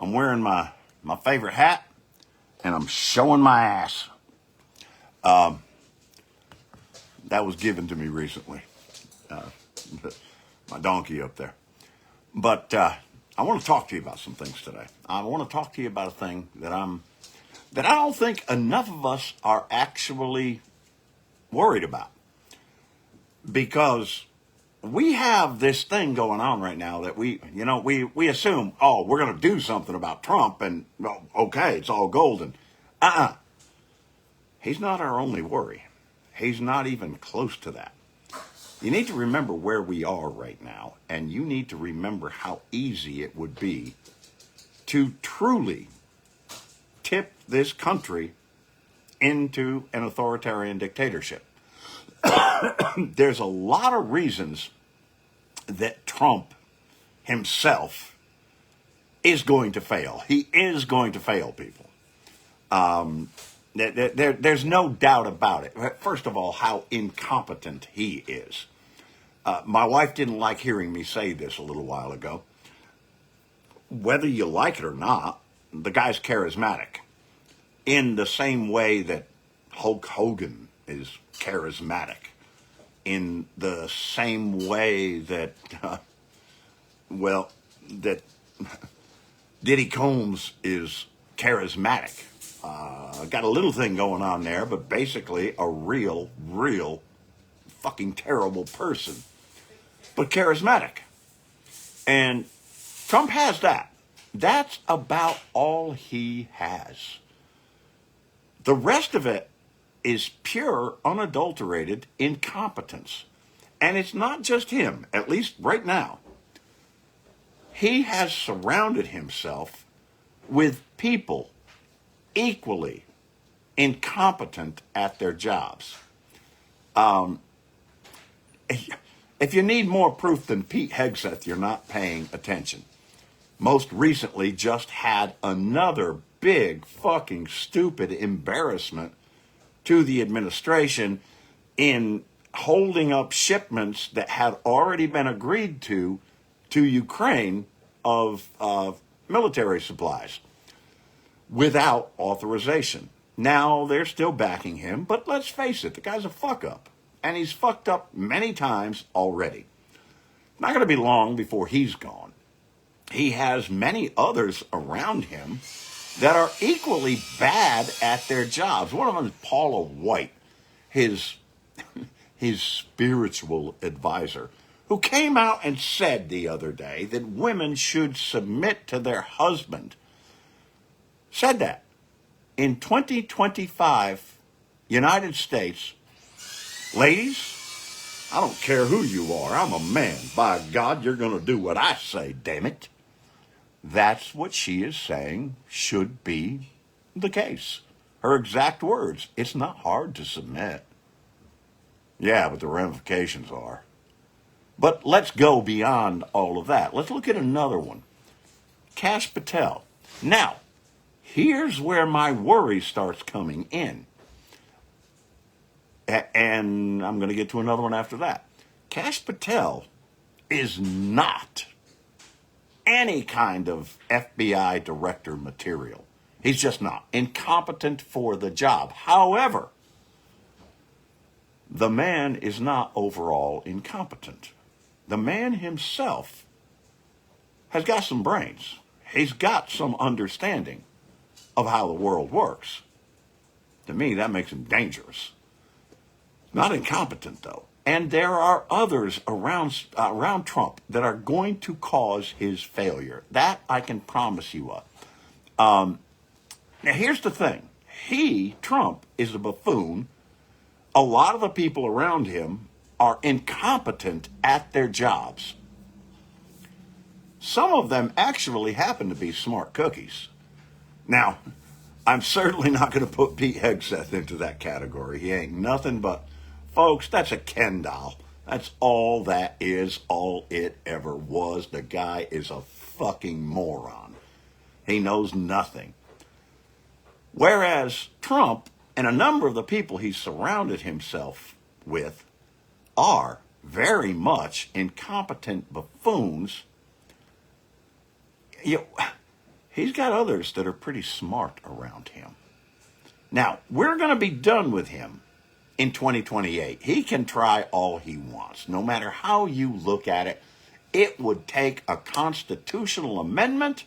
I'm wearing my favorite hat, and I'm showing my ass. That was given to me recently. My donkey up there. But I want to talk to you about some things today. I want to talk to you about a thing that I don't think enough of us are actually worried about. Because we have this thing going on right now that we assume, oh, we're going to do something about Trump and, well, okay, it's all golden. He's not our only worry. He's not even close to that. You need to remember where we are right now, and you need to remember how easy it would be to truly tip this country into an authoritarian dictatorship. There's a lot of reasons that Trump himself is going to fail. He is going to fail, people. There's no doubt about it. First of all, how incompetent he is. My wife didn't like hearing me say this a little while ago. Whether you like it or not, the guy's charismatic. In the same way that Hulk Hogan is charismatic. In the same way that, that Diddy Combs is charismatic. Got a little thing going on there, but basically a real fucking terrible person, but charismatic. And Trump has that. That's about all he has. The rest of it is pure, unadulterated incompetence. And it's not just him, at least right now. He has surrounded himself with people equally incompetent at their jobs. If you need more proof than Pete Hegseth, you're not paying attention. Most recently just had another big fucking stupid embarrassment to the administration in holding up shipments that had already been agreed to Ukraine of military supplies without authorization. Now they're still backing him, but let's face it, the guy's a fuck up. And he's fucked up many times already. Not going to be long before he's gone. He has many others around him that are equally bad at their jobs. One of them is Paula White, his spiritual advisor, who came out and said the other day that women should submit to their husband. Said that. In 2025, United States, ladies, I don't care who you are. I'm a man. By God, you're going to do what I say, damn it. That's what she is saying should be the case. Her exact words. It's not hard to submit. Yeah, but the ramifications are. But let's go beyond all of that. Let's look at another one. Kash Patel. Now, here's where my worry starts coming in. And I'm going to get to another one after that. Kash Patel is not any kind of FBI director material. He's just not. Incompetent for the job. However, the man is not overall incompetent. The man himself has got some brains. He's got some understanding of how the world works. To me, that makes him dangerous. Not incompetent, though. And there are others around Trump that are going to cause his failure. That I can promise you of. Now, here's the thing. Trump, is a buffoon. A lot of the people around him are incompetent at their jobs. Some of them actually happen to be smart cookies. Now, I'm certainly not going to put Pete Hegseth into that category. He ain't nothing but, folks, that's a Ken doll. That's all that is, all it ever was. The guy is a fucking moron. He knows nothing. Whereas Trump and a number of the people he's surrounded himself with are very much incompetent buffoons. he's got others that are pretty smart around him. Now, we're going to be done with him in 2028. He can try all he wants. No matter how you look at it, it would take a constitutional amendment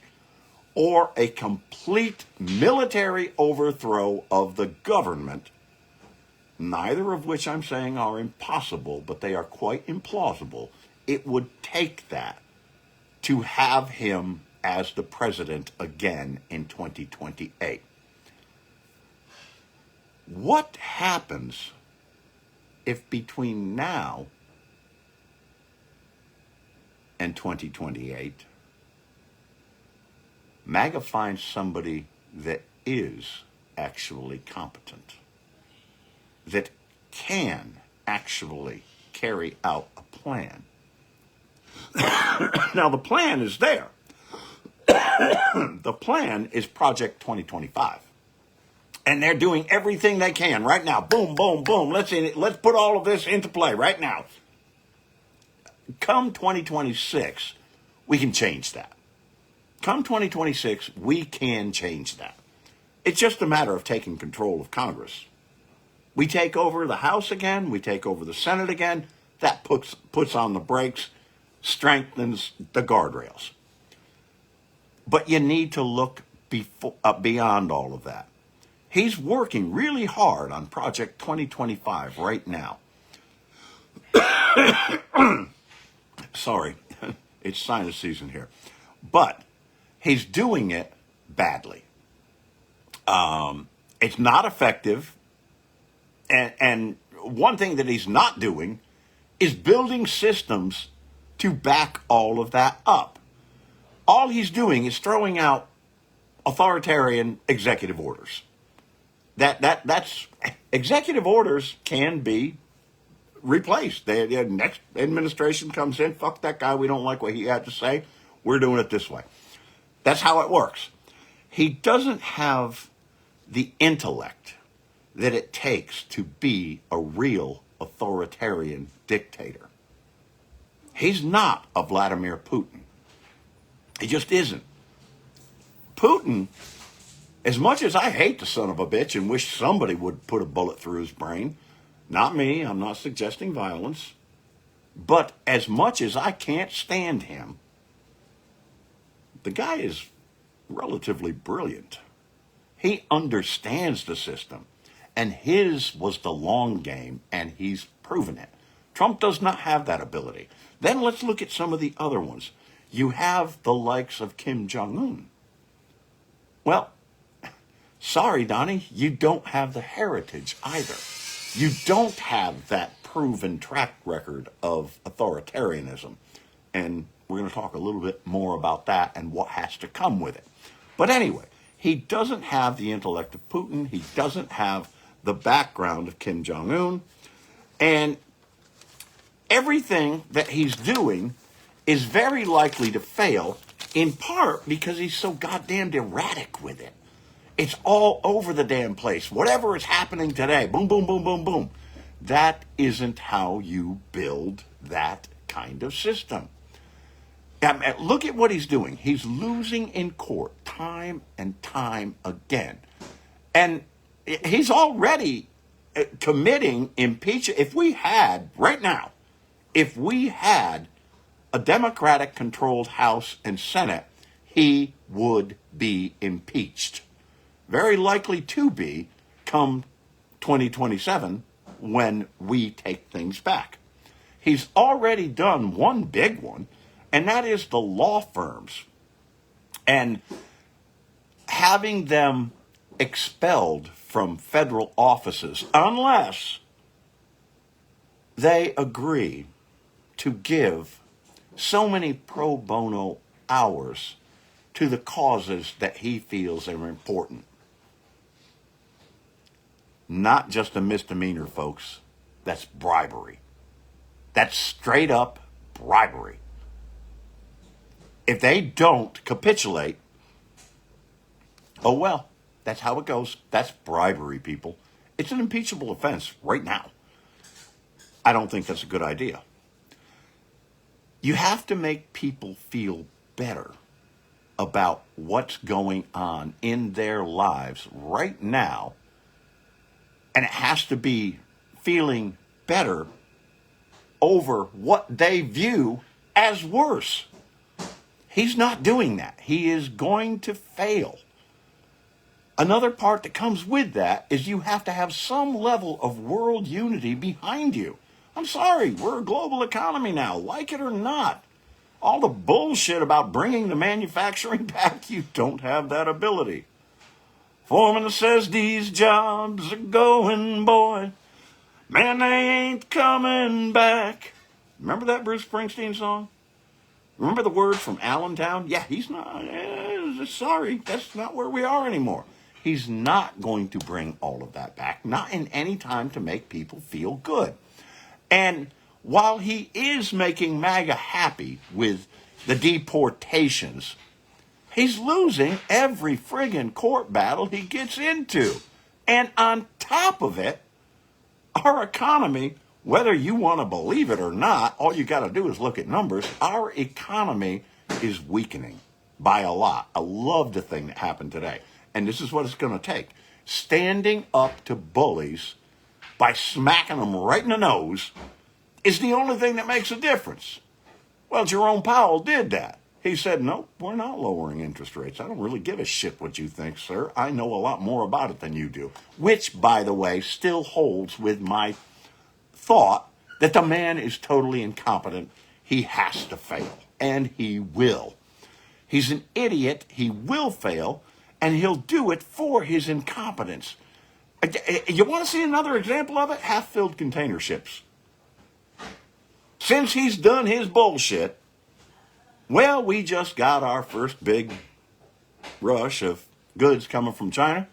or a complete military overthrow of the government, neither of which I'm saying are impossible, but they are quite implausible. It would take that to have him as the president again in 2028. What happens if between now and 2028, MAGA finds somebody that is actually competent, that can actually carry out a plan? Now, the plan is there. The plan is Project 2025. And they're doing everything they can right now. Boom, boom, boom. Let's put all of this into play right now. Come 2026, we can change that. Come 2026, we can change that. It's just a matter of taking control of Congress. We take over the House again, we take over the Senate again. That puts on the brakes, strengthens the guardrails. But you need to look beyond all of that. He's working really hard on Project 2025 right now. Sorry, it's sinus season here. But he's doing it badly. It's not effective. And one thing that he's not doing is building systems to back all of that up. All he's doing is throwing out authoritarian executive orders. That's executive orders can be replaced. The next administration comes in, fuck that guy, we don't like what he had to say, we're doing it this way. That's how it works. He doesn't have the intellect that it takes to be a real authoritarian dictator. He's not a Vladimir Putin. He just isn't. Putin, as much as I hate the son of a bitch and wish somebody would put a bullet through his brain, not me, I'm not suggesting violence, but as much as I can't stand him, the guy is relatively brilliant. He understands the system, and his was the long game, and he's proven it. Trump does not have that ability. Then let's look at some of the other ones. You have the likes of Kim Jong-un. Well, sorry, Donnie, you don't have the heritage either. You don't have that proven track record of authoritarianism. And we're going to talk a little bit more about that and what has to come with it. But anyway, he doesn't have the intellect of Putin. He doesn't have the background of Kim Jong-un. And everything that he's doing is very likely to fail, in part because he's so goddamn erratic with it. It's all over the damn place. Whatever is happening today, boom, boom, boom, boom, boom. That isn't how you build that kind of system. Look at what he's doing. He's losing in court time and time again. And he's already committing impeachment. If we had a Democratic-controlled House and Senate, he would be impeached. Very likely to be come 2027 when we take things back. He's already done one big one, and that is the law firms and having them expelled from federal offices unless they agree to give so many pro bono hours to the causes that he feels are important. Not just a misdemeanor, folks. That's bribery. That's straight up bribery. If they don't capitulate, oh well, that's how it goes. That's bribery, people. It's an impeachable offense right now. I don't think that's a good idea. You have to make people feel better about what's going on in their lives right now, and it has to be feeling better over what they view as worse. He's not doing that. He is going to fail. Another part that comes with that is you have to have some level of world unity behind you. I'm sorry, we're a global economy now, like it or not. All the bullshit about bringing the manufacturing back, you don't have that ability. Foreman says these jobs are going, boy. Man, they ain't coming back. Remember that Bruce Springsteen song? Remember the words from Allentown? Yeah, he's not, sorry, that's not where we are anymore. He's not going to bring all of that back, not in any time to make people feel good. And while he is making MAGA happy with the deportations, he's losing every friggin' court battle he gets into. And on top of it, our economy, whether you want to believe it or not, all you got to do is look at numbers. Our economy is weakening by a lot. I love the thing that happened today. And this is what it's going to take. Standing up to bullies by smacking them right in the nose is the only thing that makes a difference. Well, Jerome Powell did that. He said, no, we're not lowering interest rates. I don't really give a shit what you think, sir. I know a lot more about it than you do. Which, by the way, still holds with my thought that the man is totally incompetent. He has to fail, and he will. He's an idiot. He will fail, and he'll do it for his incompetence. You want to see another example of it? Half-filled container ships. Since he's done his bullshit, well, we just got our first big rush of goods coming from China.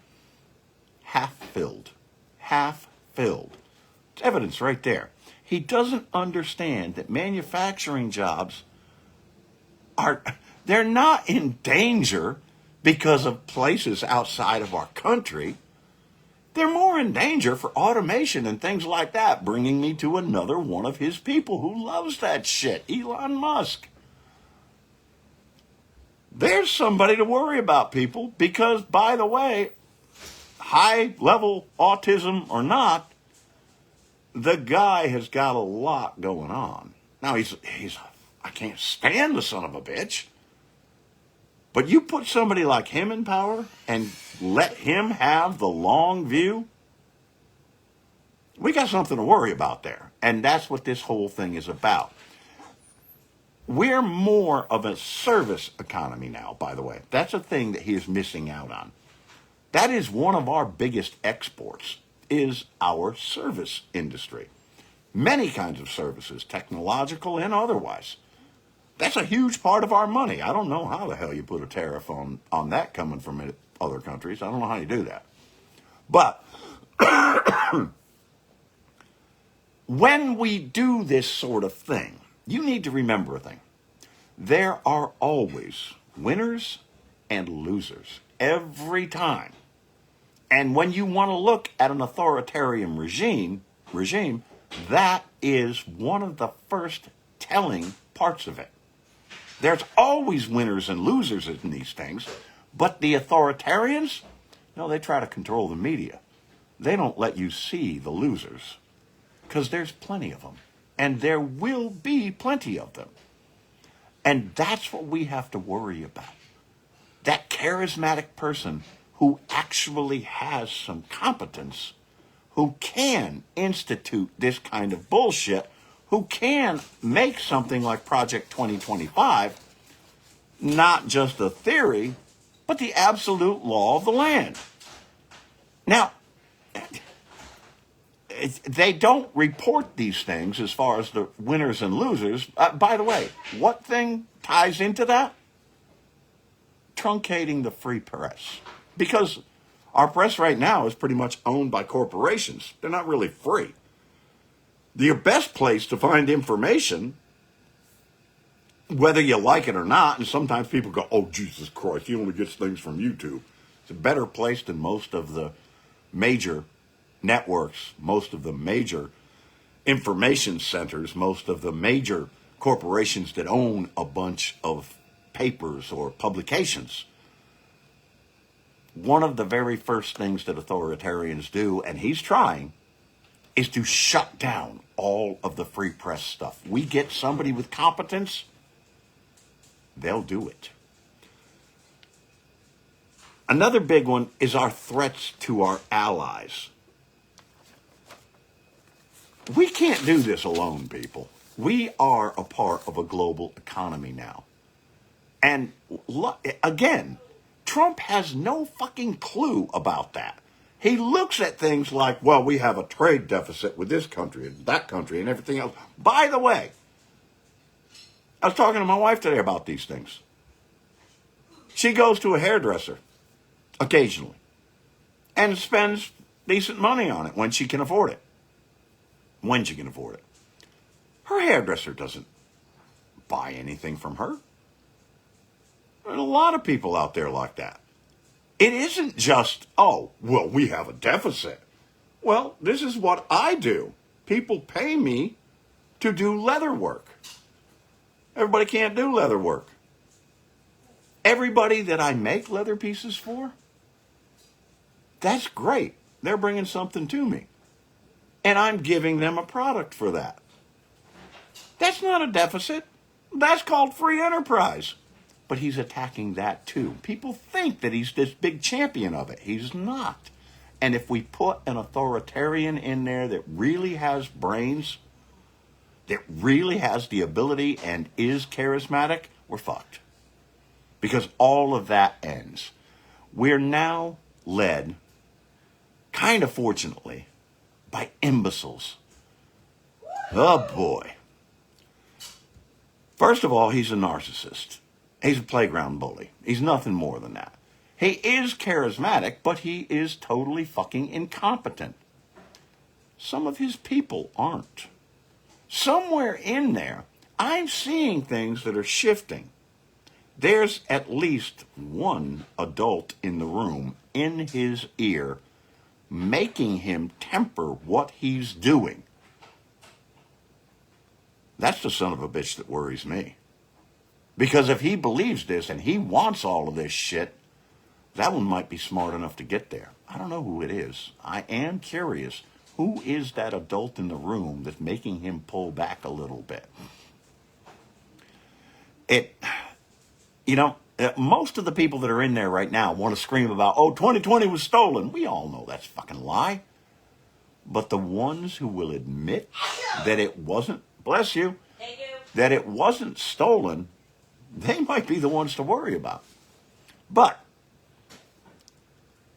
Half-filled. Half-filled. It's evidence right there. He doesn't understand that manufacturing jobs they're not in danger because of places outside of our country. They're more in danger for automation and things like that, bringing me to another one of his people who loves that shit, Elon Musk. There's somebody to worry about, people, because, by the way, high-level autism or not, the guy has got a lot going on. Now, I can't stand the son of a bitch. But you put somebody like him in power and let him have the long view, we got something to worry about there. And that's what this whole thing is about. We're more of a service economy now, by the way. That's a thing that he is missing out on. That is one of our biggest exports, is our service industry. Many kinds of services, technological and otherwise. That's a huge part of our money. I don't know how the hell you put a tariff on that coming from other countries. I don't know how you do that. But when we do this sort of thing, you need to remember a thing. There are always winners and losers every time. And when you want to look at an authoritarian regime, that is one of the first telling parts of it. There's always winners and losers in these things, but the authoritarians, no, they try to control the media. They don't let you see the losers because there's plenty of them, and there will be plenty of them. And that's what we have to worry about. That charismatic person who actually has some competence, who can institute this kind of bullshit, who can make something like Project 2025 not just a theory, but the absolute law of the land. Now, they don't report these things as far as the winners and losers. By the way, what thing ties into that? Truncating the free press. Because our press right now is pretty much owned by corporations. They're not really free. The best place to find information, whether you like it or not, and sometimes people go, oh, Jesus Christ, he only gets things from YouTube. It's a better place than most of the major networks, most of the major information centers, most of the major corporations that own a bunch of papers or publications. One of the very first things that authoritarians do, and he's trying, is to shut down all of the free press stuff. We get somebody with competence, they'll do it. Another big one is our threats to our allies. We can't do this alone, people. We are a part of a global economy now. And again, Trump has no fucking clue about that. He looks at things like, well, we have a trade deficit with this country and that country and everything else. By the way, I was talking to my wife today about these things. She goes to a hairdresser occasionally and spends decent money on it when she can afford it. When she can afford it. Her hairdresser doesn't buy anything from her. There's a lot of people out there like that. It isn't just, oh, well, we have a deficit. Well, this is what I do. People pay me to do leather work. Everybody can't do leather work. Everybody that I make leather pieces for, that's great. They're bringing something to me. And I'm giving them a product for that. That's not a deficit. That's called free enterprise. But he's attacking that too. People think that he's this big champion of it. He's not. And if we put an authoritarian in there that really has brains, that really has the ability and is charismatic, we're fucked. Because all of that ends. We're now led, kind of fortunately, by imbeciles. Oh boy. First of all, he's a narcissist. He's a playground bully. He's nothing more than that. He is charismatic, but he is totally fucking incompetent. Some of his people aren't. Somewhere in there, I'm seeing things that are shifting. There's at least one adult in the room, in his ear, making him temper what he's doing. That's the son of a bitch that worries me. Because if he believes this and he wants all of this shit, that one might be smart enough to get there. I don't know who it is. I am curious. Who is that adult in the room that's making him pull back a little bit? Most of the people that are in there right now want to scream about, oh, 2020 was stolen. We all know that's a fucking lie. But the ones who will admit that it wasn't, bless you, that it wasn't stolen, they might be the ones to worry about. But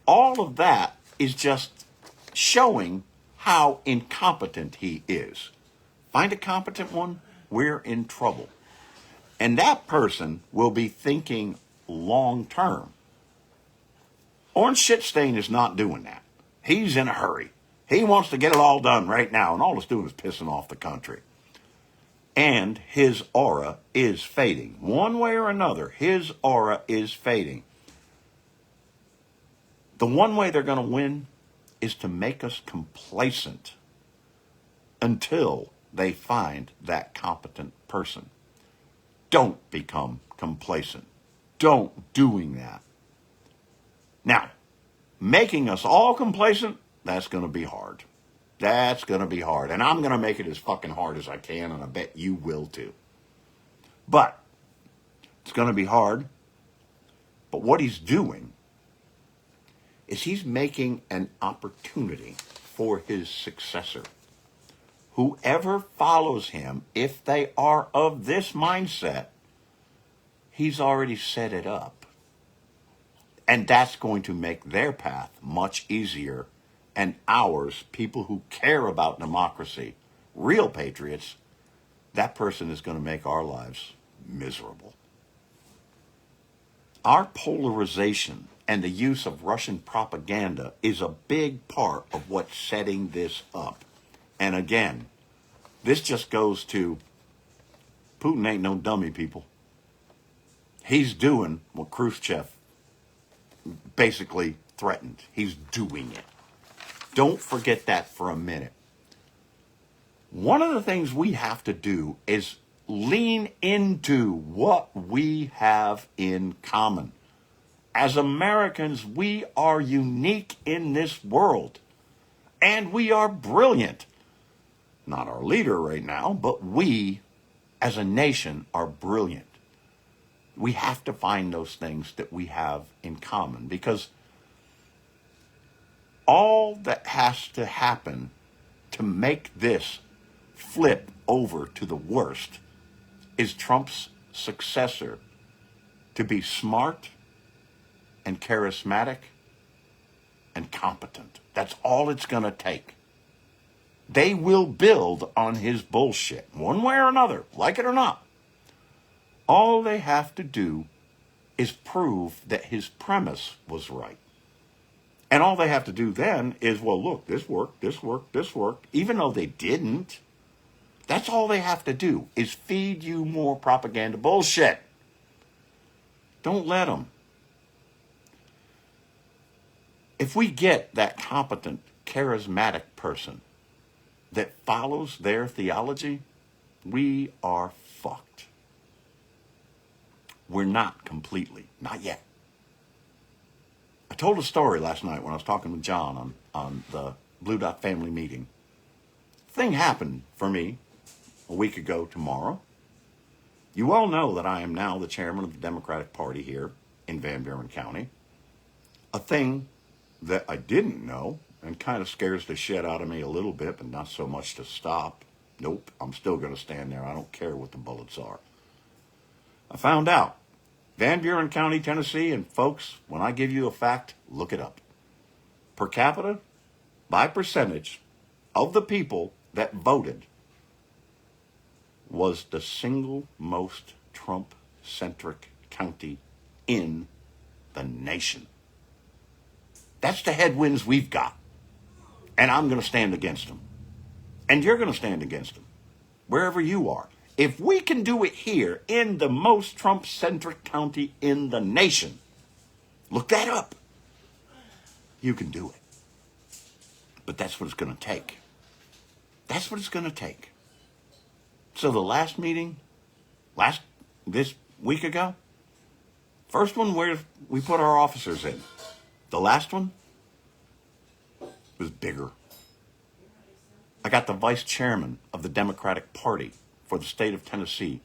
all of that is just showing how incompetent he is. Find a competent one, we're in trouble. And that person will be thinking long term. Orange Shitstain is not doing that. He's in a hurry. He wants to get it all done right now, and all it's doing is pissing off the country. And his aura is fading. One way or another, his aura is fading. The one way they're going to win is to make us complacent until they find that competent person. Don't become complacent. Don't doing that. Now, making us all complacent, that's going to be hard. That's going to be hard. And I'm going to make it as fucking hard as I can, and I bet you will too. But it's going to be hard. But what he's doing is he's making an opportunity for his successor. Whoever follows him, if they are of this mindset, he's already set it up. And that's going to make their path much easier. And ours, people who care about democracy, real patriots, that person is going to make our lives miserable. Our polarization and the use of Russian propaganda is a big part of what's setting this up. And again, this just goes to Putin ain't no dummy, people. He's doing what Khrushchev basically threatened. He's doing it. Don't forget that for a minute. One of the things we have to do is lean into what we have in common. As Americans, we are unique in this world, and we are brilliant. Not our leader right now, but we as a nation are brilliant. We have to find those things that we have in common, because all that has to happen to make this flip over to the worst is Trump's successor to be smart and charismatic and competent. That's all it's going to take. They will build on his bullshit, one way or another, like it or not. All they have to do is prove that his premise was right. And all they have to do then is, well, look, this worked, this worked, this worked, even though they didn't. That's all they have to do, is feed you more propaganda bullshit. Don't let them. If we get that competent, charismatic person that follows their theology, we are fucked. We're not completely, not yet. I told a story last night when I was talking with John on the Blue Dot family meeting. Thing happened for me a week ago tomorrow. You all know that I am now the chairman of the Democratic Party here in Van Buren County. A thing that I didn't know and kind of scares the shit out of me a little bit, but not so much to stop. Nope, I'm still going to stand there. I don't care what the bullets are. I found out. Van Buren County, Tennessee, and folks, when I give you a fact, look it up. Per capita, by percentage of the people that voted, was the single most Trump-centric county in the nation. That's the headwinds we've got. And I'm going to stand against them. And you're going to stand against them, wherever you are. If we can do it here in the most Trump-centric county in the nation, look that up. You can do it. But that's what it's going to take. That's what it's going to take. So the last meeting, this week ago, first one where we put our officers in. The last one was bigger. I got the vice chairman of the Democratic Party for the state of Tennessee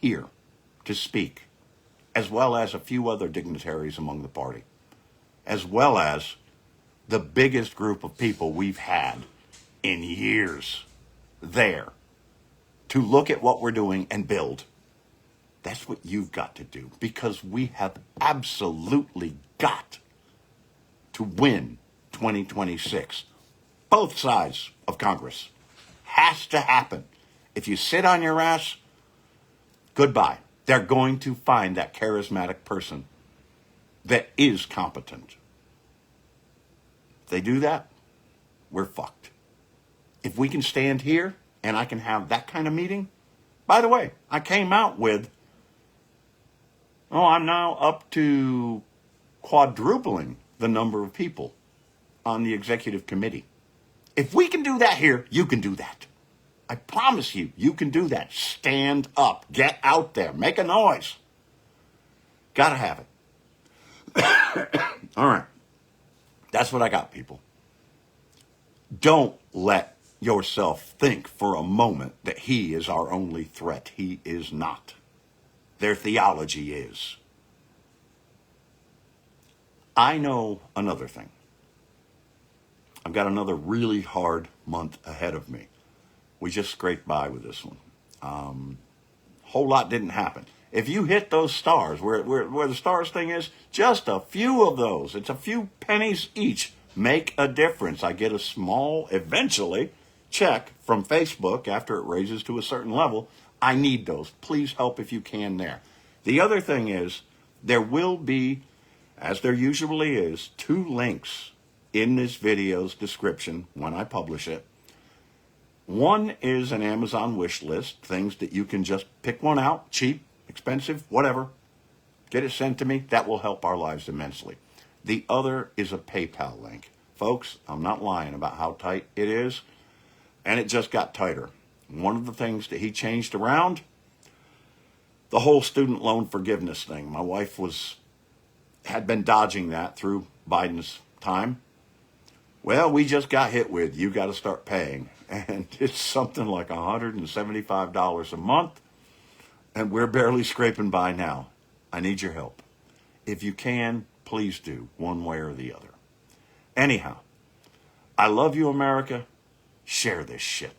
here to speak, as well as a few other dignitaries among the party, as well as the biggest group of people we've had in years there to look at what we're doing and build. That's what you've got to do, because we have absolutely got to win 2026. Both sides of Congress. Has to happen. If you sit on your ass, goodbye. They're going to find that charismatic person that is competent. If they do that, we're fucked. If we can stand here and I can have that kind of meeting, by the way, I came out with, I'm now up to quadrupling the number of people on the executive committee. If we can do that here, you can do that. I promise you, you can do that. Stand up. Get out there. Make a noise. Gotta have it. All right. That's what I got, people. Don't let yourself think for a moment that he is our only threat. He is not. Their theology is. I know another thing. I've got another really hard month ahead of me. We just scraped by with this one. Whole lot didn't happen. If you hit those stars, where the stars thing is, just a few of those, it's a few pennies each, make a difference. I get a small, eventually, check from Facebook after it raises to a certain level. I need those. Please help if you can there. The other thing is, there will be, as there usually is, 2 links in this video's description when I publish it. One is an Amazon wish list, things that you can just pick one out, cheap, expensive, whatever. Get it sent to me. That will help our lives immensely. The other is a PayPal link. Folks, I'm not lying about how tight it is, and it just got tighter. One of the things that he changed around The whole student loan forgiveness thing. My wife had been dodging that through Biden's time. Well, we just got hit with, you got to start paying. And it's something like $175 a month. And we're barely scraping by now. I need your help. If you can, please do, one way or the other. Anyhow, I love you, America. Share this shit.